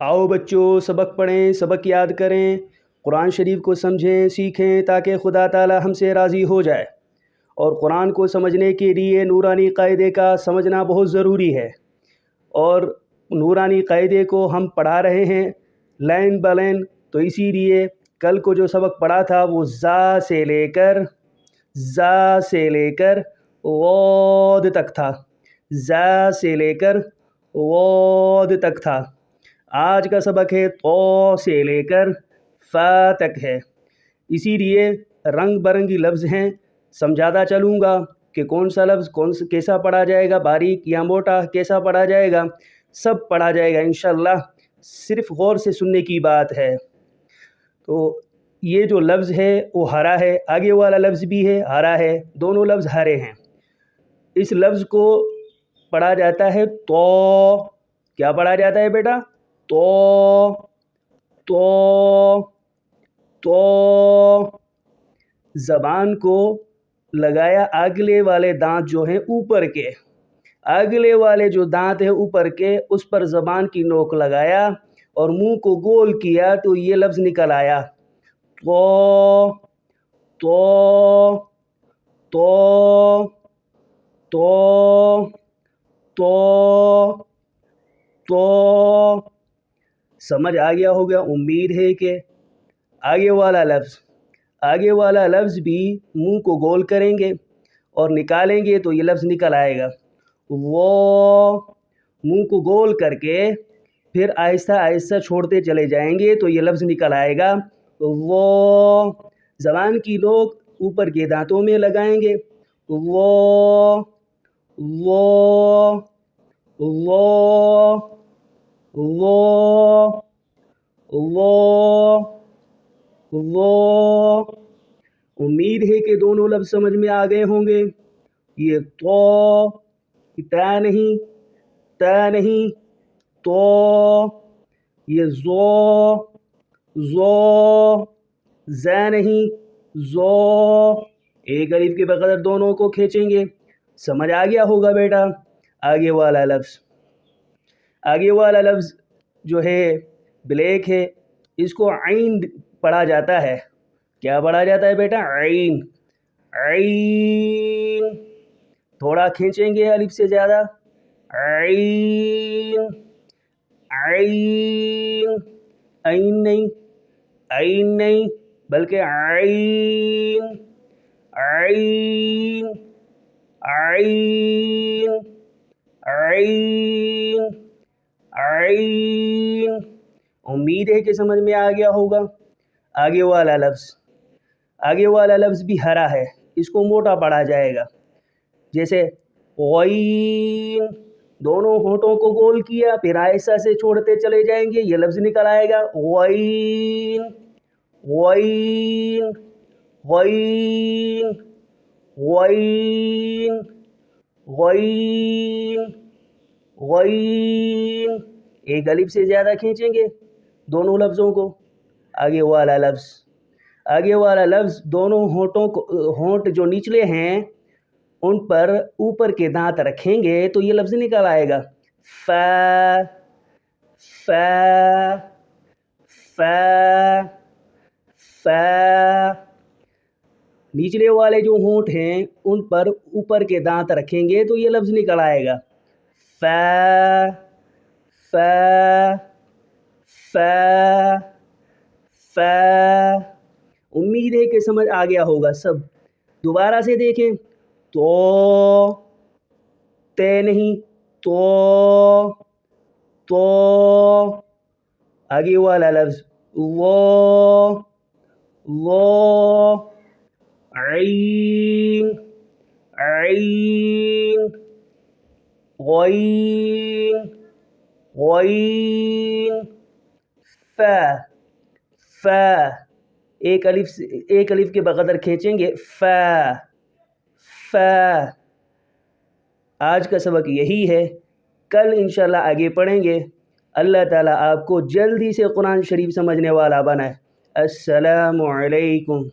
आओ बच्चों, सबक पढ़ें, सबक याद करें, कुरान शरीफ को समझें, सीखें ताकि खुदा ताला हमसे राज़ी हो जाए। और कुरान को समझने के लिए नूरानी क़ायदे का समझना बहुत ज़रूरी है। और नूरानी क़ायदे को हम पढ़ा रहे हैं लाइन ब लाइन, तो इसीलिए कल को जो सबक पढ़ा था वो ज़ा से लेकर वोद तक था। ज़ा से लेकर वोद तक था। आज का सबक है तो से लेकर फ़ा तक है। इसीलिए रंग बिरंगी लफ्ज़ हैं, समझाता चलूँगा कि कौन सा लफ्ज़ कैसा पढ़ा जाएगा, बारीक या मोटा कैसा पढ़ा जाएगा, सब पढ़ा जाएगा इंशाअल्लाह। सिर्फ़ गौर से सुनने की बात है। तो ये जो लफ्ज़ है वो हरा है, आगे वाला लफ्ज़ भी है हरा है, दोनों लफ्ज़ हरे हैं। इस लफ्ज़ को पढ़ा जाता है तो। क्या पढ़ा जाता है बेटा? तो ज़बान को लगाया अगले वाले दांत जो हैं ऊपर के, अगले वाले जो दांत है ऊपर के, उस पर ज़बान की नोक लगाया और मुंह को गोल किया तो ये लफ्ज़ निकल आया तो। समझ आ गया होगा, उम्मीद है कि आगे वाला लफ्ज़ भी मुंह को गोल करेंगे और निकालेंगे तो ये लफ्ज़ निकल आएगा। वो मुंह को गोल करके फिर आहिस्ता आहिस्ता छोड़ते चले जाएंगे तो ये लफ्ज़ निकल आएगा। वो ज़बान की नोक ऊपर के दांतों में लगाएंगे। वो उम्मीद है कि दोनों लफ्ज़ समझ में आ गए होंगे। ये तो ता नहीं तो, ये ज़ो ज़ा नहीं ज़ो, एक अलिफ के बगैर दोनों को खींचेंगे। समझ आ गया होगा बेटा। आगे वाला लफ्ज़ जो है ब्लैक है, इसको आइन पढ़ा जाता है। क्या पढ़ा जाता है बेटा? आइन। थोड़ा खींचेंगे अलिफ से ज़्यादा। आइन नहीं बल्कि आइन। उम्मीद है कि समझ में आ गया होगा। आगे वाला लफ्ज़ भी हरा है, इसको मोटा पढ़ा जाएगा। जैसे गईन, दोनों होठों को गोल किया फिर आहिस्ता से छोड़ते चले जाएंगे, ये लफ्ज़ निकल आएगा गईन। एक अलिफ से ज़्यादा खींचेंगे दोनों लफ्ज़ों को। आगे वाला लफ्ज़ दोनों होंठ जो निचले हैं उन पर ऊपर के दांत रखेंगे तो ये लफ्ज़ निकल आएगा फ़ा। निचले वाले जो होंठ हैं उन पर ऊपर के दांत रखेंगे तो ये लफ्ज़ निकल आएगा फ़ा। उम्मीद है कि समझ आ गया होगा सब। दोबारा से देखें तो, ते नहीं तो। आगे वाला लफ्ज़ वो आइन गईन फ़ा। एक अलिफ के बगैर खींचेंगे फ़ा। आज का सबक यही है, कल इंशाल्लाह आगे पढ़ेंगे। अल्लाह ताला आपको जल्दी से कुरान शरीफ समझने वाला बनाए। अस्सलामु अलैकुम।